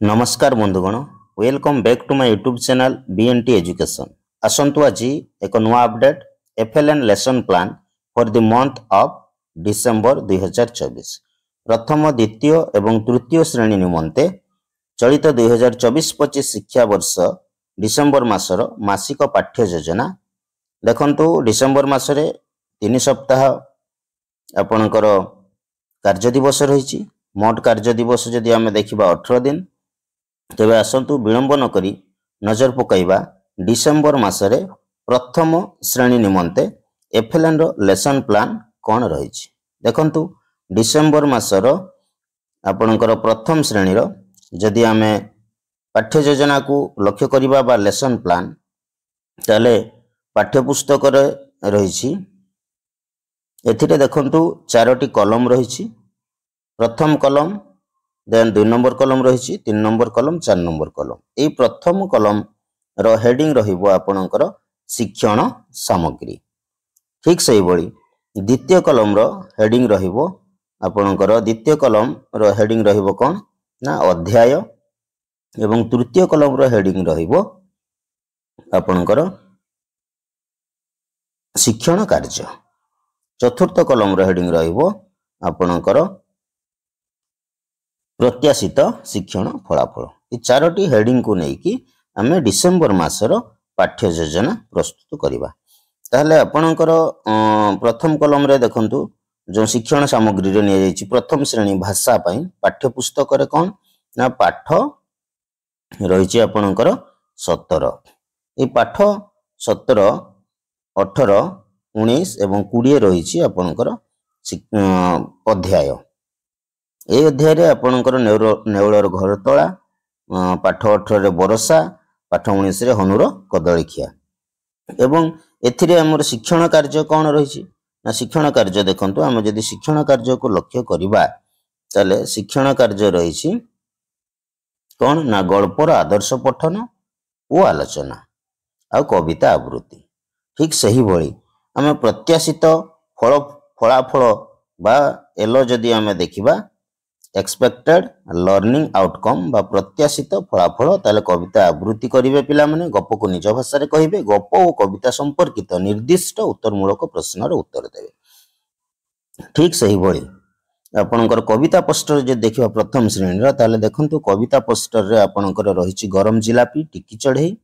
नमस्कार बंधुगण welcome back to my YouTube channel BNT education. आसंतु आज एक नुआ update FLN lesson plan for the month of December 2024 प्रथम द्वितीय एवं तृतीय श्रेणी निमंते चलित 2024-25 शिक्षा वर्ष डिसेंबर मासर मासिक पाठ्य योजना देखंतु डिसेंबर मासरे 3 सप्ताह आपणकर कार्य दिवस रही मोट कार्य दिवस जदि आम देखा 18 दिन तेबे आसंतु विलंब न करी नजर पकाइबा डिसेंबर मासरे प्रथम श्रेणी निमंते एफएलएन रो लेसन प्लान कौन रही देखंतु डिसेंबर मासर आपणकर प्रथम श्रेणी रो जदि आमे पाठ्य योजना को लक्ष्य करिबा बा लेसन प्लान ताले पाठ्यपुस्तक रही एथिरे देखंतु 4टी कलम रही प्रथम कलम देन 2 नंबर कलम रही 3 नंबर कलम 4 नंबर कलम यही प्रथम कलम रो हेडिंग रहिबो आपणकर शिक्षण सामग्री। ठीक सही भली द्वितीय कलम रो हेडिंग रहिबो आपणकर द्वितीय कलम रो हेडिंग रहिबो कोन ना अध्याय एवं तृतीय कलम रो हेडिंग रहिबो आपणकर शिक्षण कार्य। चतुर्थ कलम रो हेडिंग रहिबो आपणकर प्रत्याशित शिक्षण फलाफल। ये 4टी हेडिंग को लेकिन आम डिसेंबर मासर पाठ्य योजना प्रस्तुत करवा ताहले आपणकर प्रथम कलम रे देखंतु जो शिक्षण सामग्री रे निया जायछि प्रथम श्रेणी भाषा पई पाठ्यपुस्तक रे कोन ना पाठ रही आपणकर 17 ये पाठ 17 18 19 एवं 20 रही आपणकर अध्याय ए अध्याय आपणकर नेउलर घरतला पाठ 18 रे बरसा पाठ 19 रे हनुर कदलीखिया एवं एथिरे हमर शिक्षण कार्य कौन रही ना शिक्षण कार्य देखंतु आम जदि शिक्षण कार्य को लक्ष्य करिबा ताले शिक्षण कार्य रही कौन ना गल्पर आदर्श पठन और आलोचना आ कविता आवृत्ति। ठीक सही भली आम प्रत्याशित फलाफल बा एलो जदि आम देखिबा एक्सपेक्टेड लर्निंग आउटकम बा प्रत्याशित फलाफल ताले कविता आवृत्ति करिवे पिला माने गप को निज भाषा रे कहिबे गप और कविता संपर्कित निर्दिष्ट उत्तरमूलक प्रश्नर उत्तर देवे। ठीक सही भली आपणकर कविता पोस्टर जे देखिबा प्रथम श्रेणी रा ताले देखंतु कविता पोस्टर रे आपणकर रहिछि गरम जिलापी टिकी चढ़ई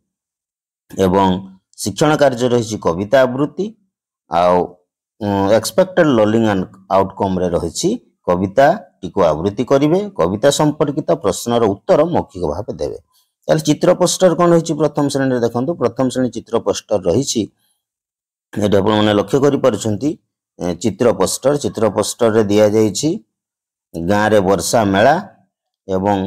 एवं शिक्षण कार्य रहिछि कविता आवृत्ति आ एक्सपेक्टेड लर्निंग आउटकम रे रहिछि कविता टिको आवृत्ति करिवे कविता संपर्कित प्रश्नर उत्तर मौखिक भाव देवे। ताले चित्र पोस्टर कौन रही प्रथम श्रेणी देखंतु प्रथम श्रेणी चित्र पोस्टर रही आपने लक्ष्य करि चित्र पोस्टर रे दिया जाइछि गाँ रे वर्षा मेला एवं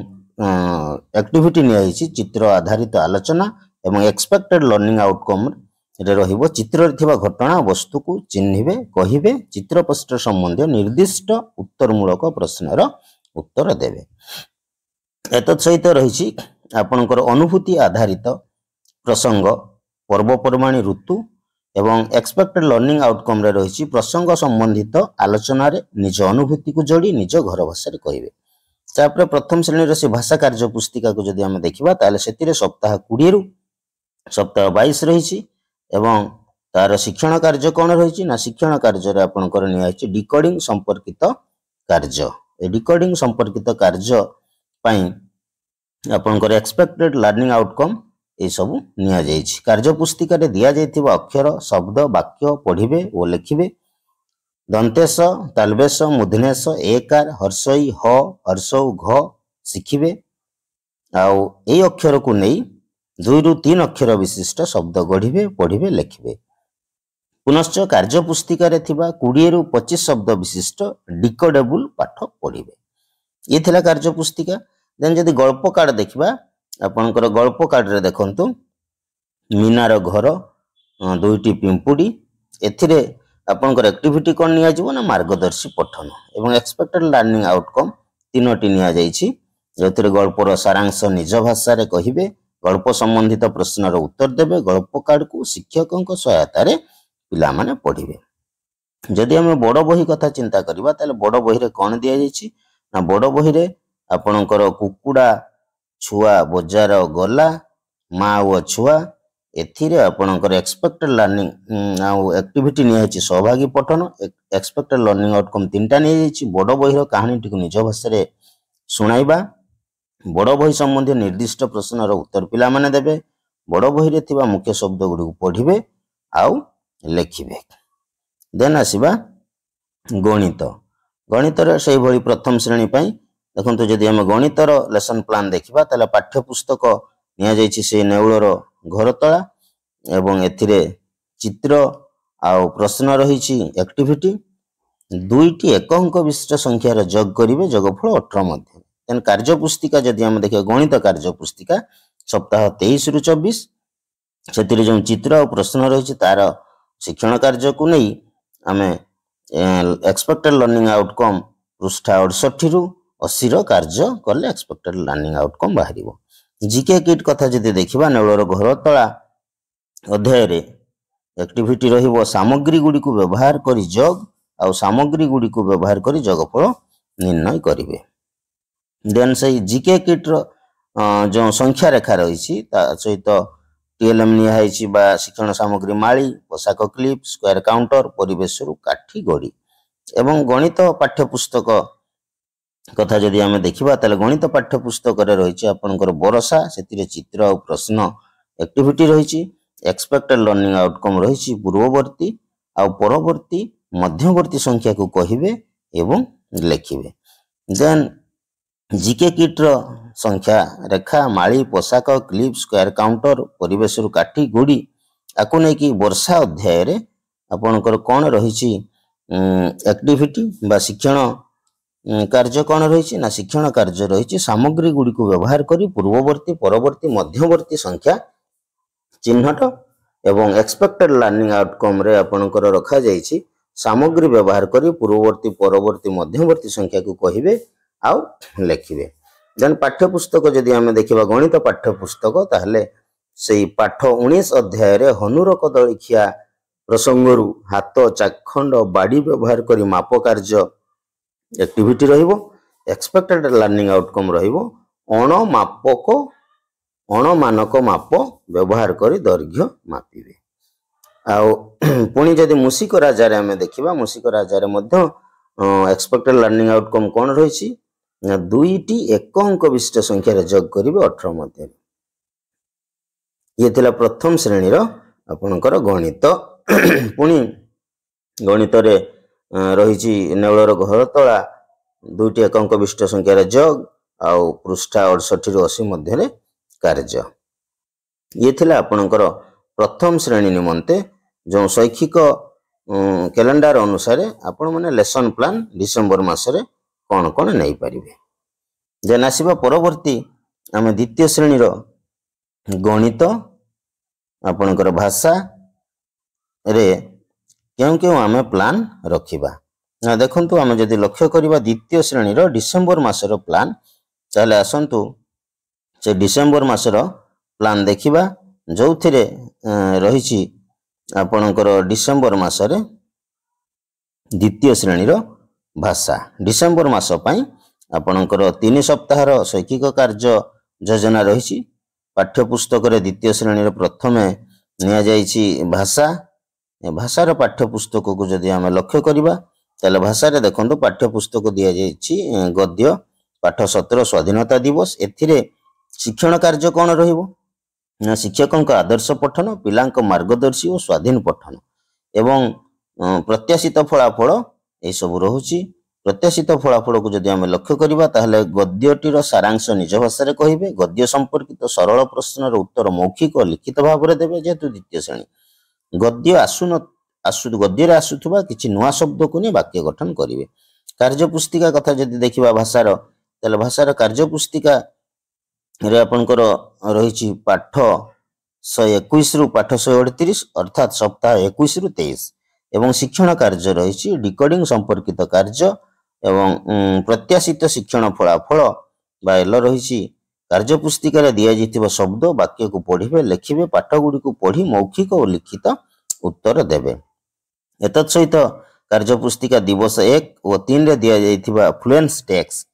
एक्टिविटी नियाइछि चित्र आधारित आलोचना एवं एक्सपेक्टेड लर्निंग आउटकम रे रहिबो चित्र रे थिबा घटना वस्तु को चिन्हिबे कहिबे चित्र पोस्टर संबंधी निर्दिष्ट उत्तरमूलक प्रश्नर उत्तर देवे। एतत् सहित रही आपणकर अनुभूति आधारित प्रसंग पर्वपर्वाणी ऋतु एवं एक्सपेक्टेड लर्निंग आउटकम रे रही प्रसंग संबंधित आलोचना रे निज अनुभूति को जोड़ी निज घर भाषा रे कहिबे। तापर प्रथम श्रेणी रे से भाषा कार्य पुस्तिका को जदि हम देखिबा ताले सेतिरे सप्ताह 20 रु सप्ताह 22 रही एवं तार शिक्षण कार्य कौन रही ना शिक्षण कार्य आपणकर नियाछि डिकोडिंग संपर्कित कार्य। ए डिकोडिंग संपर्कित कार्य पई आपणकर एक्सपेक्टेड लर्निंग आउटकम ए सब निया जाइछि। कार्य पुस्तिका रे दिया जाइथिबा अक्षर शब्द वाक्य पढ़िबे और लिखिबे दंतेश तालबेश मूर्धन्येश एकार हर्षई ह हर्षौ घ शिखिबे आउ ए अक्षर को नहीं 2 रु 3 अक्षर विशिष्ट शब्द गढ़िबे पढ़िबे लिखिबे। पुनश्च कार्य पुस्तिका रे थिबा 20 रु 25 शब्द विशिष्ट डिकोडेबल पाठ पढ़िबे। ये थिला कार्य पुस्तिका। देन जदि गल्प कार्ड देखिबा आपनकर गल्प कार्ड रे देखंतु मीनार घर 2टी पिंपुडी एथिरे आपनकर एक्टिविटी कोन निया जिवो ना मार्गदर्शी पठन एवं एक्सपेक्टेड लर्निंग आउटकम 3टी निया जाइछि जेथिरे गल्पर सारांश निज भाषा रे कहिबे गल्प संबंधित प्रश्नर उत्तर देवे गल्प कार्ड को शिक्षकों सहायता रे पिला माने पढ़िबे। जदि हम बड़ बही कथा चिंता करबा ताले बड़ बही रे कोन दिया जाइछि ना बड़ बही रे आपणकर कुकुड़ा ଛୁଆ ବଜାର ଗଲା, ମା ଓ ଛୁଆ। ଏଥିରେ ଆପଣଙ୍କର ଏକ୍ସପେକ୍ଟେଡ ଲର୍ଣ୍ଣିଂ ଆଉ ଆକ୍ଟିଭିଟି ନିଆଯାଇଛି ସହଭାଗୀ ପଠନ। ଏକ୍ସପେକ୍ଟେଡ ଲର୍ଣ୍ଣିଂ ଆଉଟକମ୍ 3ଟା ନିଆଯାଇଛି। ବଡ଼ ବହିର କାହାଣୀଟିକୁ ନିଜ ଭାଷାରେ ଶୁଣାଇବା, ବଡ଼ ବହି ସମ୍ବନ୍ଧୀୟ ନିର୍ଦ୍ଦିଷ୍ଟ ପ୍ରଶ୍ନର ଉତ୍ତର ପିଲାମାନେ ଦେବେ, ବଡ଼ ବହିରେ ଥିବା ମୁଖ୍ୟ ଶବ୍ଦ ଗୁଡ଼ିକୁ ପଢ଼ିବେ ଆଉ ଲେଖିବେ। ଦେନ୍ ଆସିବା ଗଣିତ। ଗଣିତର ସେଇଭଳି ପ୍ରଥମ ଶ୍ରେଣୀ ପାଇଁ ଦେଖନ୍ତୁ, ଯଦି ଆମେ ଗଣିତର ଲେସନ ପ୍ଲାନ୍ ଦେଖିବା ତାହେଲେ ପାଠ୍ୟପୁସ୍ତକ ନିଆଯାଇଛି ସେ ନେଉଳର ଘରତଳା ଏବଂ ଏଥିରେ ଚିତ୍ର ଆଉ ପ୍ରଶ୍ନ ରହିଛି ଆକ୍ଟିଭିଟି। 2ଟି ଏକ ଅଙ୍କ ବିଶିଷ୍ଟ ସଂଖ୍ୟାର ଯୋଗ କରିବେ, ଯୋଗଫଳ 18 ମଧ୍ୟରେ। ଦେନ୍ କାର୍ଯ୍ୟପୁସ୍ତିକା ଯଦି ଆମେ ଦେଖିବା, ଗଣିତ କାର୍ଯ୍ୟପୁସ୍ତିକା ସପ୍ତାହ 23ରୁ 24, ସେଥିରେ ଯେଉଁ ଚିତ୍ର ଆଉ ପ୍ରଶ୍ନ ରହିଛି ତାର ଶିକ୍ଷଣ କାର୍ଯ୍ୟକୁ ନେଇ ଆମେ ଏକ୍ସପେକ୍ଟେଡ ଲର୍ଣ୍ଣିଂ ଆଉଟକମ୍ ପୃଷ୍ଠା 68ରୁ 80ର କାର୍ଯ୍ୟ କଲେ ଏକ୍ସପେକ୍ଟେଡ ଲର୍ଣ୍ଣିଂ ଆଉଟକମ୍ ବାହାରିବ। ଜିକେ କିଟ୍ କଥା ଯଦି ଦେଖିବା, ନେଉଳର ଘରତଳା ଅଧ୍ୟାୟରେ ଆକ୍ଟିଭିଟି ରହିବ ସାମଗ୍ରୀ ଗୁଡ଼ିକୁ ବ୍ୟବହାର କରି ଯୋଗ ଆଉ ସାମଗ୍ରୀ ଗୁଡ଼ିକୁ ବ୍ୟବହାର କରି ଯୋଗଫଳ ନିର୍ଣ୍ଣୟ କରିବେ। ଦେନ୍ ସେଇ ଜିକେ କିଟ୍ର ଯେଉଁ ସଂଖ୍ୟା ରେଖା ରହିଛି ତା ସହିତ TLM ନିଆହେଇଛି ବା ଶିକ୍ଷଣ ସାମଗ୍ରୀ ମାଳି, ପୋଷାକ କ୍ଲିପ୍, ସ୍କୋୟାର କାଉଣ୍ଟର, ପରିବେଶରୁ କାଠି ଗଡ଼ି। ଏବଂ ଗଣିତ ପାଠ୍ୟପୁସ୍ତକ କଥା ଯଦି ଆମେ ଦେଖିବା ତାହେଲେ ଗଣିତ ପାଠ୍ୟପୁସ୍ତକରେ ରହିଛି ଆପଣଙ୍କର ବରଷା, ସେଥିରେ ଚିତ୍ର ଆଉ ପ୍ରଶ୍ନ ଆକ୍ଟିଭିଟି ରହିଛି। ଏକ୍ସପେକ୍ଟେଡ ଲର୍ଣ୍ଣିଂ ଆଉଟକମ୍ ରହିଛି ପୂର୍ବବର୍ତ୍ତୀ ଆଉ ପରବର୍ତ୍ତୀ ମଧ୍ୟବର୍ତ୍ତୀ ସଂଖ୍ୟାକୁ କହିବେ ଏବଂ ଲେଖିବେ। ଦେନ୍ ଜିକେ କିଟ୍ର ସଂଖ୍ୟା ରେଖା, ମାଳି, ପୋଷାକ, କ୍ଲିପ୍, ସ୍କୋୟାର କାଉଣ୍ଟର, ପରିବେଶରୁ କାଠି ଗୋଡ଼ି, ଆକୁ ନେଇକି ବର୍ଷା ଅଧ୍ୟାୟରେ ଆପଣଙ୍କର କ'ଣ ରହିଛି ଆକ୍ଟିଭିଟି ବା ଶିକ୍ଷଣ କାର୍ଯ୍ୟ କ'ଣ ରହିଛି ନା ଶିକ୍ଷଣ କାର୍ଯ୍ୟ ରହିଛି ସାମଗ୍ରୀ ଗୁଡ଼ିକୁ ବ୍ୟବହାର କରି ପୂର୍ବବର୍ତ୍ତୀ, ପରବର୍ତ୍ତୀ, ମଧ୍ୟବର୍ତ୍ତୀ ସଂଖ୍ୟା ଚିହ୍ନଟ। ଏବଂ ଏକ୍ସପେକ୍ଟେଡ ଲର୍ଣ୍ଣିଂ ଆଉଟକମ୍ରେ ଆପଣଙ୍କର ରଖାଯାଇଛି ସାମଗ୍ରୀ ବ୍ୟବହାର କରି ପୂର୍ବବର୍ତ୍ତୀ, ପରବର୍ତ୍ତୀ, ମଧ୍ୟବର୍ତ୍ତୀ ସଂଖ୍ୟାକୁ କହିବେ ଆଉ ଲେଖିବେ। ଦେନ୍ ପାଠ୍ୟପୁସ୍ତକ ଯଦି ଆମେ ଦେଖିବା ଗଣିତ ପାଠ୍ୟପୁସ୍ତକ, ତାହେଲେ ସେଇ ପାଠ 19 ଅଧ୍ୟାୟରେ ହନୁର କଦଳୀ ଖିଆ ପ୍ରସଙ୍ଗରୁ ହାତ, ଚାଖଣ୍ଡ, ବାଡ଼ି ବ୍ୟବହାର କରି ମାପ କାର୍ଯ୍ୟ ଆକ୍ଟିଭିଟି ରହିବ। ଏକ୍ସପେକ୍ଟେଡ ଲର୍ଣ୍ଣିଂ ଆଉଟକମ୍ ରହିବ ଅଣମାନକ ମାପ ବ୍ୟବହାର କରି ଦୈର୍ଘ୍ୟ ମାପିବେ। ଆଉ ପୁଣି ଯଦି ମୂଷିକ ରାଜାରେ ଆମେ ଦେଖିବା, ମୂଷିକ ରାଜାରେ ମଧ୍ୟ ଏକ୍ସପେକ୍ଟେଡ ଲର୍ଣ୍ଣିଂ ଆଉଟକମ୍ କ'ଣ ରହିଛି ନା 2ଟି ଏକ ଅଙ୍କ ବିଶିଷ୍ଟ ସଂଖ୍ୟାରେ ଯୋଗ କରିବେ 18 ମଧ୍ୟରେ। ଇଏ ଥିଲା ପ୍ରଥମ ଶ୍ରେଣୀର ଆପଣଙ୍କର ଗଣିତ। ପୁଣି ଗଣିତରେ ରହିଛି ନେଉଳର ଘରତଳା, 2ଟି ଏକ ଅଙ୍କ ବିଶିଷ୍ଟ ସଂଖ୍ୟାର ଯୋଗ ଆଉ ପୃଷ୍ଠା 68ରୁ 80 ମଧ୍ୟରେ କାର୍ଯ୍ୟ। ଇଏ ଥିଲା ଆପଣଙ୍କର ପ୍ରଥମ ଶ୍ରେଣୀ ନିମନ୍ତେ ଯେଉଁ ଶୈକ୍ଷିକ କ୍ୟାଲେଣ୍ଡର ଅନୁସାରେ ଆପଣମାନେ ଲେସନ ପ୍ଲାନ୍ ଡିସେମ୍ବର ମାସରେ କ'ଣ କ'ଣ ନେଇପାରିବେ। ଦେନ୍ ଆସିବା ପରବର୍ତ୍ତୀ ଆମେ ଦ୍ୱିତୀୟ ଶ୍ରେଣୀର ଗଣିତ ଆପଣଙ୍କର ଭାଷାରେ କେଉଁ କେଉଁ ଆମେ ପ୍ଲାନ୍ ରଖିବା। ଦେଖନ୍ତୁ, ଆମେ ଯଦି ଲକ୍ଷ୍ୟ କରିବା ଦ୍ୱିତୀୟ ଶ୍ରେଣୀର ଡିସେମ୍ବର ମାସର ପ୍ଲାନ୍, ତାହେଲେ ଆସନ୍ତୁ ସେ ଡିସେମ୍ବର ମାସର ପ୍ଲାନ୍ ଦେଖିବା, ଯେଉଁଥିରେ ରହିଛି ଆପଣଙ୍କର ଡିସେମ୍ବର ମାସରେ ଦ୍ୱିତୀୟ ଶ୍ରେଣୀର ଭାଷା। ଡିସେମ୍ବର ମାସ ପାଇଁ ଆପଣଙ୍କର 3 ସପ୍ତାହର ଶୈକ୍ଷିକ କାର୍ଯ୍ୟ ଯୋଜନା ରହିଛି। ପାଠ୍ୟପୁସ୍ତକରେ ଦ୍ୱିତୀୟ ଶ୍ରେଣୀର ପ୍ରଥମେ ନିଆଯାଇଛି ଭାଷା। ଭାଷାର ପାଠ୍ୟପୁସ୍ତକକୁ ଯଦି ଆମେ ଲକ୍ଷ୍ୟ କରିବା ତାହେଲେ ଭାଷାରେ ଦେଖନ୍ତୁ ପାଠ୍ୟପୁସ୍ତକ ଦିଆଯାଇଛି ଗଦ୍ୟ ପାଠ 17 ସ୍ୱାଧୀନତା ଦିବସ। ଏଥିରେ ଶିକ୍ଷଣ କାର୍ଯ୍ୟ କ'ଣ ରହିବ ନା ଶିକ୍ଷକଙ୍କ ଆଦର୍ଶ ପଠନ, ପିଲାଙ୍କ ମାର୍ଗଦର୍ଶୀ ଓ ସ୍ୱାଧୀନ ପଠନ ଏବଂ ପ୍ରତ୍ୟାଶିତ ଫଳାଫଳ ଏସବୁ ରହୁଛି। ପ୍ରତ୍ୟାଶିତ ଫଳାଫଳକୁ ଯଦି ଆମେ ଲକ୍ଷ୍ୟ କରିବା ତାହେଲେ ଗଦ୍ୟଟିର ସାରାଂଶ ନିଜ ଭାଷାରେ କହିବେ, ଗଦ୍ୟ ସମ୍ପର୍କିତ ସରଳ ପ୍ରଶ୍ନର ଉତ୍ତର ମୌଖିକ ଓ ଲିଖିତ ଭାବରେ ଦେବେ। ଯେହେତୁ ଦ୍ୱିତୀୟ ଶ୍ରେଣୀ, ଗଦ୍ୟରେ ଆସୁଥିବା କିଛି ନୂଆ ଶବ୍ଦକୁ ନେଇ ବାକ୍ୟ ଗଠନ କରିବେ। କାର୍ଯ୍ୟପୁସ୍ତିକା କଥା ଯଦି ଦେଖିବା ଭାଷାର, ତାହେଲେ ଭାଷାର କାର୍ଯ୍ୟପୁସ୍ତିକାରେ ଆପଣଙ୍କର ରହିଛି ପାଠ 121ରୁ ପାଠ 138 ଅର୍ଥାତ୍ ସପ୍ତାହ 21ରୁ 23 ଏବଂ ଶିକ୍ଷଣ କାର୍ଯ୍ୟ ରହିଛି ଡିକୋଡିଂ ସମ୍ପର୍କିତ କାର୍ଯ୍ୟ ଏବଂ ପ୍ରତ୍ୟାଶିତ ଶିକ୍ଷଣ ଫଳାଫଳ ବା ଏଲ ରହିଛି। କାର୍ଯ୍ୟପୁସ୍ତିକାରେ ଦିଆଯାଇଥିବା ଶବ୍ଦ ବାକ୍ୟକୁ ପଢ଼ିବେ, ଲେଖିବେ, ପାଠ ଗୁଡ଼ିକୁ ପଢ଼ି ମୌଖିକ ଓ ଲିଖିତ ଉତ୍ତର ଦେବେ। ଏତତ୍ ସହିତ କାର୍ଯ୍ୟପୁସ୍ତିକା ଦିବସ 1 ଓ 3ରେ ଦିଆଯାଇଥିବା ଫ୍ଲୁଏନ୍ସ ଟେକ୍ସଟ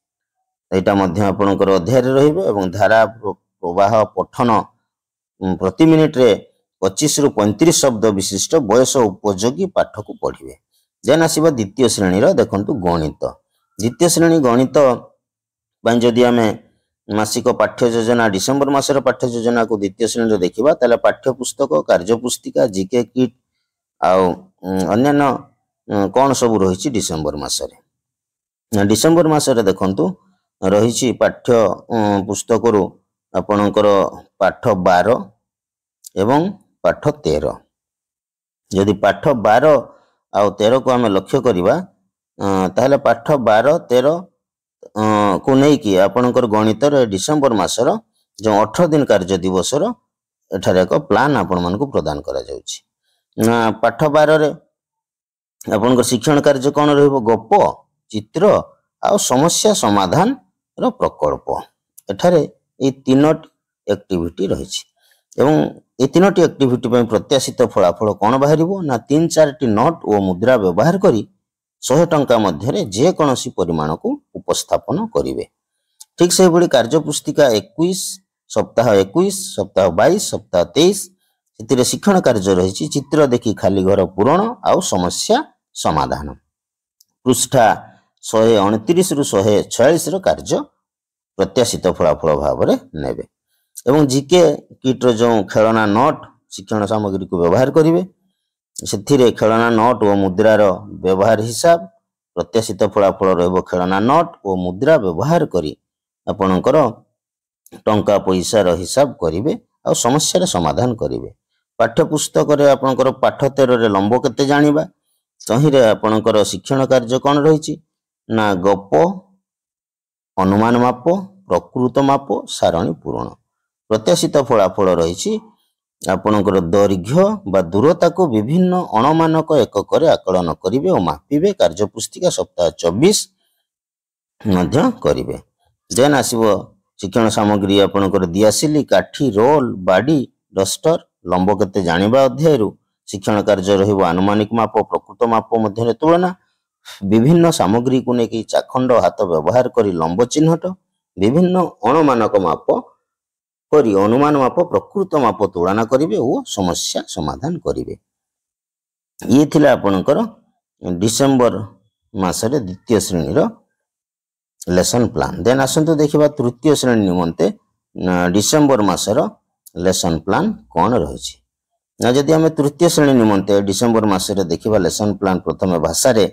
ଏଇଟା ମଧ୍ୟ ଆପଣଙ୍କର ଅଧ୍ୟାୟରେ ରହିବ ଏବଂ ଧାରା ପ୍ରବାହ ପଠନ ପ୍ରତି ମିନିଟ୍ରେ 25 ରୁ 35 ଶବ୍ଦ ବିଶିଷ୍ଟ ବୟସ ଉପଯୋଗୀ ପାଠକୁ ପଢ଼ିବେ। ଦେନ୍ ଆସିବ ଦ୍ୱିତୀୟ ଶ୍ରେଣୀର ଦେଖନ୍ତୁ ଗଣିତ। ଦ୍ୱିତୀୟ ଶ୍ରେଣୀ ଗଣିତ ପାଇଁ ଯଦି ଆମେ ମାସିକ ପାଠ୍ୟ ଯୋଜନା ଡିସେମ୍ବର ମାସର ପାଠ୍ୟ ଯୋଜନାକୁ ଦ୍ୱିତୀୟ ଶ୍ରେଣୀରେ ଦେଖିବା ତାହେଲେ ପାଠ୍ୟ ପୁସ୍ତକ, କାର୍ଯ୍ୟପୁସ୍ତିକା, ଜିକେ କିଟ୍ ଆଉ ଅନ୍ୟାନ୍ୟ କ'ଣ ସବୁ ରହିଛି ଡିସେମ୍ବର ମାସରେ। ଡିସେମ୍ବର ମାସରେ ଦେଖନ୍ତୁ ରହିଛି ପାଠ୍ୟ ପୁସ୍ତକରୁ ଆପଣଙ୍କର ପାଠ 12 ଏବଂ ପାଠ 13। ଯଦି ପାଠ 12 ଆଉ 13କୁ ଆମେ ଲକ୍ଷ୍ୟ କରିବା ତାହେଲେ ପାଠ 12, 13 କୁ ନେଇକି ଆପଣଙ୍କର ଗଣିତର ଡିସେମ୍ବର ମାସର ଯେଉଁ 18 ଦିନ କାର୍ଯ୍ୟ ଦିବସର ଏଠାରେ ଏକ ପ୍ଲାନ୍ ଆପଣମାନଙ୍କୁ ପ୍ରଦାନ କରାଯାଉଛି। ପାଠ 12ରେ ଆପଣଙ୍କର ଶିକ୍ଷଣ କାର୍ଯ୍ୟ କ'ଣ ରହିବ? ଗପ, ଚିତ୍ର ଆଉ ସମସ୍ୟା ସମାଧାନର ପ୍ରକଳ୍ପ। ଏଠାରେ ଏଇ 3ଟି ଆକ୍ଟିଭିଟି ରହିଛି ଏବଂ এই 3ଟି ଆକ୍ଟିଭିଟି ପାଇଁ ପ୍ରତ୍ୟାଶିତ ଫଳାଫଳ କ'ଣ ବାହାରିବ ନା 3-4ଟି ନୋଟ୍ ଓ ମୁଦ୍ରା ବ୍ୟବହାର କରି 100 ଟଙ୍କା ମଧ୍ୟରେ ଯେକୌଣସି ପରିମାଣକୁ ଉପସ୍ଥାପନ କରିବେ। ଠିକ୍ ସେହିଭଳି କାର୍ଯ୍ୟପୁସ୍ତିକା 21, ସପ୍ତାହ 21, ସପ୍ତାହ 22, ସପ୍ତାହ 23 ସେଥିରେ ଶିକ୍ଷଣ କାର୍ଯ୍ୟ ରହିଛି ଚିତ୍ର ଦେଖି ଖାଲି ଘର ପୂରଣ ଆଉ ସମସ୍ୟା ସମାଧାନ। ପୃଷ୍ଠା 129 ରୁ 146ର କାର୍ଯ୍ୟ ପ୍ରତ୍ୟାଶିତ ଫଳାଫଳ ଭାବରେ ନେବେ ଏବଂ ଜିକେ କିଟ୍ର ଯେଉଁ ଖେଳନା ନୋଟ୍ ଶିକ୍ଷଣ ସାମଗ୍ରୀକୁ ବ୍ୟବହାର କରିବେ ସେଥିରେ ଖେଳନା ନୋଟ୍ ଓ ମୁଦ୍ରାର ବ୍ୟବହାର ହିସାବ ପ୍ରତ୍ୟାଶିତ ଫଳାଫଳ ରହିବ। ଖେଳନା ନୋଟ୍ ଓ ମୁଦ୍ରା ବ୍ୟବହାର କରି ଆପଣଙ୍କର ଟଙ୍କା ପଇସାର ହିସାବ କରିବେ ଆଉ ସମସ୍ୟାର ସମାଧାନ କରିବେ। ପାଠ୍ୟପୁସ୍ତକରେ ଆପଣଙ୍କର ପାଠ 13ରେ ଲମ୍ବ କେତେ ଜାଣିବା, ତହିଁରେ ଆପଣଙ୍କର ଶିକ୍ଷଣ କାର୍ଯ୍ୟ କ'ଣ ରହିଛି ନା ଗପ, ଅନୁମାନ ମାପ, ପ୍ରକୃତ ମାପ, ସାରଣୀ ପୂରଣ। ପ୍ରତ୍ୟାଶିତ ଫଳାଫଳ ରହିଛି ଆପଣଙ୍କର ଦୈର୍ଘ୍ୟ ବା ଦୂରତାକୁ ବିଭିନ୍ନ ଅଣମାନକ ଏକକରେ ଆକଳନ କରିବେ ଓ ମାପିବେ। କାର୍ଯ୍ୟପୁସ୍ତିକା ସପ୍ତାହ 24 ମଧ୍ୟ କରିବେ। ଦେନ୍ ଆସିବ ଶିକ୍ଷଣ ସାମଗ୍ରୀ ଆପଣଙ୍କର ଦିଆସିଲି, କାଠି, ରୋଲ, ବାଡ଼ି, ଡଷ୍ଟର, ଲମ୍ବ କେତେ ଜାଣିବା ଅଧ୍ୟାୟରୁ ଶିକ୍ଷଣ କାର୍ଯ୍ୟ ରହିବ ଆନୁମାନିକ ମାପ, ପ୍ରକୃତ ମାପ ମଧ୍ୟରେ ତୁଳନା, ବିଭିନ୍ନ ସାମଗ୍ରୀକୁ ନେଇକି ଚାଖଣ୍ଡ ହାତ ବ୍ୟବହାର କରି ଲମ୍ବ ଚିହ୍ନଟ, ବିଭିନ୍ନ ଅଣମାନକ ମାପ କରି ଅନୁମାନ ମାପ, ପ୍ରକୃତ ମାପ ତୁଳନା କରିବେ ଓ ସମସ୍ୟା ସମାଧାନ କରିବେ। ଇଏ ଥିଲା ଆପଣଙ୍କର ଡିସେମ୍ବର ମାସରେ ଦ୍ୱିତୀୟ ଶ୍ରେଣୀର ଲେସନ୍ ପ୍ଲାନ୍। ଦେନ୍ ଆସନ୍ତୁ ଦେଖିବା ତୃତୀୟ ଶ୍ରେଣୀ ନିମନ୍ତେ ଡିସେମ୍ବର ମାସର ଲେସନ୍ ପ୍ଲାନ୍ କ'ଣ ରହିଛି। ନା ଯଦି ଆମେ ତୃତୀୟ ଶ୍ରେଣୀ ନିମନ୍ତେ ଡିସେମ୍ବର ମାସରେ ଦେଖିବା ଲେସନ୍ ପ୍ଲାନ୍ ପ୍ରଥମେ ଭାଷାରେ,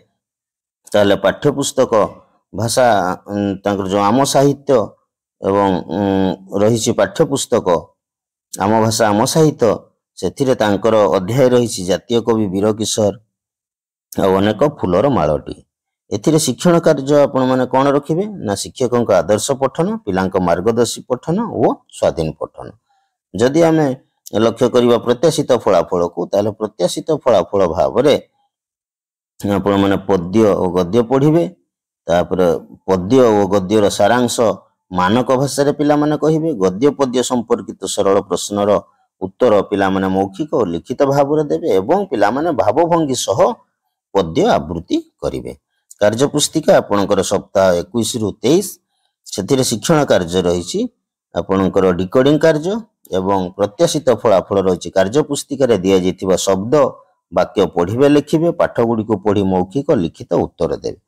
ତାହେଲେ ପାଠ୍ୟପୁସ୍ତକ ଭାଷା ତାଙ୍କର ଯେଉଁ ଆମ ସାହିତ୍ୟ ଏବଂ ରହିଛି ପାଠ୍ୟପୁସ୍ତକ ଆମ ଭାଷା ଆମ ସାହିତ୍ୟ, ସେଥିରେ ତାଙ୍କର ଅଧ୍ୟାୟ ରହିଛି ଜାତୀୟ କବି ବୀରକିଶୋର ଆଉ ଅନେକ ଫୁଲର ମାଳଟି। ଏଥିରେ ଶିକ୍ଷଣ କାର୍ଯ୍ୟ ଆପଣମାନେ କ'ଣ ରଖିବେ ନା ଶିକ୍ଷକଙ୍କ ଆଦର୍ଶ ପଠନ, ପିଲାଙ୍କ ମାର୍ଗଦର୍ଶୀ ପଠନ ଓ ସ୍ୱାଧୀନ ପଠନ। ଯଦି ଆମେ ଲକ୍ଷ୍ୟ କରିବା ପ୍ରତ୍ୟାଶିତ ଫଳାଫଳକୁ, ତାହେଲେ ପ୍ରତ୍ୟାଶିତ ଫଳାଫଳ ଭାବରେ ଆପଣମାନେ ପଦ୍ୟ ଓ ଗଦ୍ୟ ପଢ଼ିବେ। ତାପରେ ପଦ୍ୟ ଓ ଗଦ୍ୟର ସାରାଂଶ ମାନକ ଭାଷାରେ ପିଲାମାନେ କହିବେ। ଗଦ୍ୟ ପଦ୍ୟ ସମ୍ପର୍କିତ ସରଳ ପ୍ରଶ୍ନର ଉତ୍ତର ପିଲାମାନେ ମୌଖିକ ଓ ଲିଖିତ ଭାବରେ ଦେବେ ଏବଂ ପିଲାମାନେ ଭାବଭଙ୍ଗୀ ସହ ପଦ୍ୟ ଆବୃତ୍ତି କରିବେ। କାର୍ଯ୍ୟପୁସ୍ତିକା ଆପଣଙ୍କର ସପ୍ତାହ 21 ରୁ 23 ସେଥିରେ ଶିକ୍ଷଣ କାର୍ଯ୍ୟ ରହିଛି ଆପଣଙ୍କର ଡିକୋଡିଂ କାର୍ଯ୍ୟ ଏବଂ ପ୍ରତ୍ୟାଶିତ ଫଳାଫଳ ରହିଛି କାର୍ଯ୍ୟପୁସ୍ତିକାରେ ଦିଆଯାଇଥିବା ଶବ୍ଦ ବାକ୍ୟ ପଢ଼ିବେ, ଲେଖିବେ, ପାଠ ଗୁଡ଼ିକୁ ପଢ଼ି ମୌଖିକ ଲିଖିତ ଉତ୍ତର ଦେବେ।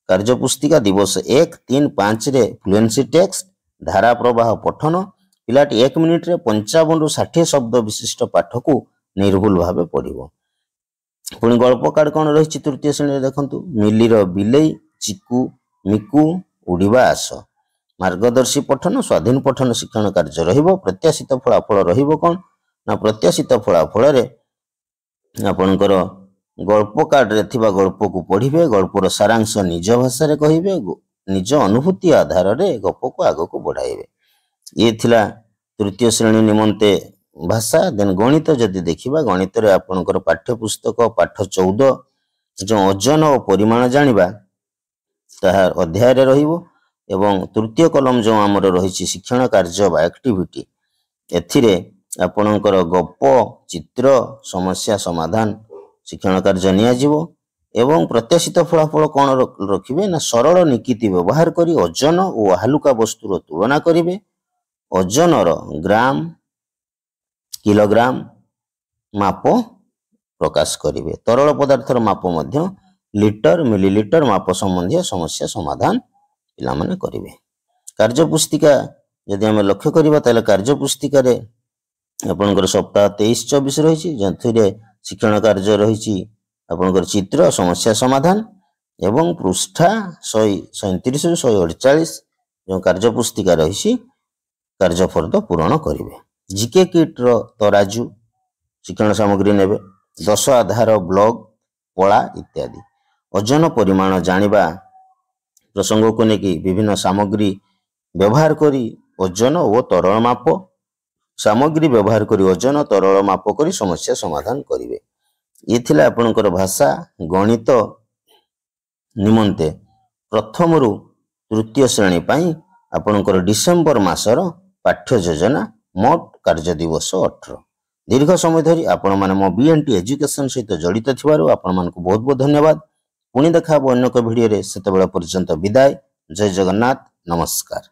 କାର୍ଯ୍ୟପୁସ୍ତିକା ଦିବସ 1, 3, 5ରେ ଫ୍ଲୁଏନ୍ସି ଟେକ୍ସଟ, ଧାରା ପ୍ରବାହ ପଠନ, ପିଲାଟି 1 ମିନିଟରେ 55 ରୁ 60 ଶବ୍ଦ ବିଶିଷ୍ଟ ପାଠକୁ ନିର୍ଭୁଲ ଭାବେ ପଢ଼ିବ। ପୁଣି ଗଳ୍ପ କାର୍ଡ କ'ଣ ରହିଛି ତୃତୀୟ ଶ୍ରେଣୀରେ ଦେଖନ୍ତୁ, ମିଲିର ବିଲେଇ, ଚିକୁ ମିକୁ, ଉଡ଼ିବା ଆସ। ମାର୍ଗଦର୍ଶୀ ପଠନ, ସ୍ୱାଧୀନ ପଠନ ଶିକ୍ଷଣ କାର୍ଯ୍ୟ ରହିବ। ପ୍ରତ୍ୟାଶିତ ଫଳାଫଳ ରହିବ କ'ଣ ନା ପ୍ରତ୍ୟାଶିତ ଫଳାଫଳରେ ଆପଣଙ୍କର ଗଳ୍ପ କାର୍ଡରେ ଥିବା ଗଳ୍ପକୁ ପଢ଼ିବେ, ଗଳ୍ପର ସାରାଂଶ ନିଜ ଭାଷାରେ କହିବେ, ନିଜ ଅନୁଭୂତି ଆଧାରରେ ଗପକୁ ଆଗକୁ ବଢ଼ାଇବେ। ଇଏ ଥିଲା ତୃତୀୟ ଶ୍ରେଣୀ ନିମନ୍ତେ ଭାଷା। ଦେନ୍ ଗଣିତ ଯଦି ଦେଖିବା, ଗଣିତରେ ଆପଣଙ୍କର ପାଠ୍ୟପୁସ୍ତକ ପାଠ 14 ଯେଉଁ ଓଜନ ଓ ପରିମାଣ ଜାଣିବା ତାହା ଅଧ୍ୟାୟରେ ରହିବ ଏବଂ ତୃତୀୟ କଲମ ଯେଉଁ ଆମର ରହିଛି ଶିକ୍ଷଣ କାର୍ଯ୍ୟ ବା ଆକ୍ଟିଭିଟି, ଏଥିରେ ଆପଣଙ୍କର ଗପ, ଚିତ୍ର, ସମସ୍ୟା ସମାଧାନ ଶିକ୍ଷଣ କାର୍ଯ୍ୟ ନିଆଯିବ ଏବଂ ପ୍ରତ୍ୟାଶିତ ଫଳାଫଳ କ'ଣ ରଖିବେ ନା ସରଳ ନିକିତି ବ୍ୟବହାର କରି ଓଜନ ଓ ହାଲୁକା ବସ୍ତୁର ତୁଳନା କରିବେ। ଓଜନର ଗ୍ରାମ କିଲୋଗ୍ରାମ ମାପ ପ୍ରକାଶ କରିବେ। ତରଳ ପଦାର୍ଥର ମାପ ମଧ୍ୟ ଲିଟର ମିଲିଲିଟର ମାପ ସମ୍ବନ୍ଧୀୟ ସମସ୍ୟା ସମାଧାନ ପିଲାମାନେ କରିବେ। କାର୍ଯ୍ୟପୁସ୍ତିକା ଯଦି ଆମେ ଲକ୍ଷ୍ୟ କରିବା ତାହେଲେ କାର୍ଯ୍ୟପୁସ୍ତିକାରେ ଆପଣଙ୍କର ସପ୍ତାହ 23-24 ରହିଛି, ଯେଉଁଥିରେ ଶିକ୍ଷଣ କାର୍ଯ୍ୟ ରହିଛି ଆପଣଙ୍କର ଚିତ୍ର ସମସ୍ୟା ସମାଧାନ ଏବଂ ପୃଷ୍ଠା 137ରୁ 148 ଯେଉଁ କାର୍ଯ୍ୟପୁସ୍ତିକା ରହିଛି କାର୍ଯ୍ୟଫର୍ଦ୍ଦ ପୂରଣ କରିବେ। ଜିକେ କିଟ୍ର ତରାଜୁ ଶିକ୍ଷଣ ସାମଗ୍ରୀ ନେବେ, 10 ଆଧାର ବ୍ଲକ ପଳା ଇତ୍ୟାଦି। ଓଜନ ପରିମାଣ ଜାଣିବା ପ୍ରସଙ୍ଗକୁ ନେଇକି ବିଭିନ୍ନ ସାମଗ୍ରୀ ବ୍ୟବହାର କରି ଓଜନ ଓ ତରଳ ମାପ, ସାମଗ୍ରୀ ବ୍ୟବହାର କରି ଓଜନ ତରଳ ମାପ କରି ସମସ୍ୟା ସମାଧାନ କରିବେ। ଇଏ ଥିଲା ଆପଣଙ୍କର ଭାଷା ଗଣିତ ନିମନ୍ତେ ପ୍ରଥମରୁ ତୃତୀୟ ଶ୍ରେଣୀ ପାଇଁ ଆପଣଙ୍କର ଡିସେମ୍ବର ମାସର ପାଠ୍ୟ ଯୋଜନା, ମୋଟ କାର୍ଯ୍ୟ ଦିବସ 18। ଦୀର୍ଘ ସମୟ ଧରି ଆପଣମାନେ ମୋ BNT ଏଜୁକେସନ ସହିତ ଜଡ଼ିତ ଥିବାରୁ ଆପଣମାନଙ୍କୁ ବହୁତ ବହୁତ ଧନ୍ୟବାଦ। ପୁଣି ଦେଖା ହେବ ଅନ୍ୟ ଏକ ଭିଡ଼ିଓରେ, ସେତେବେଳେ ପର୍ଯ୍ୟନ୍ତ ବିଦାୟ। ଜୟ ଜଗନ୍ନାଥ, ନମସ୍କାର।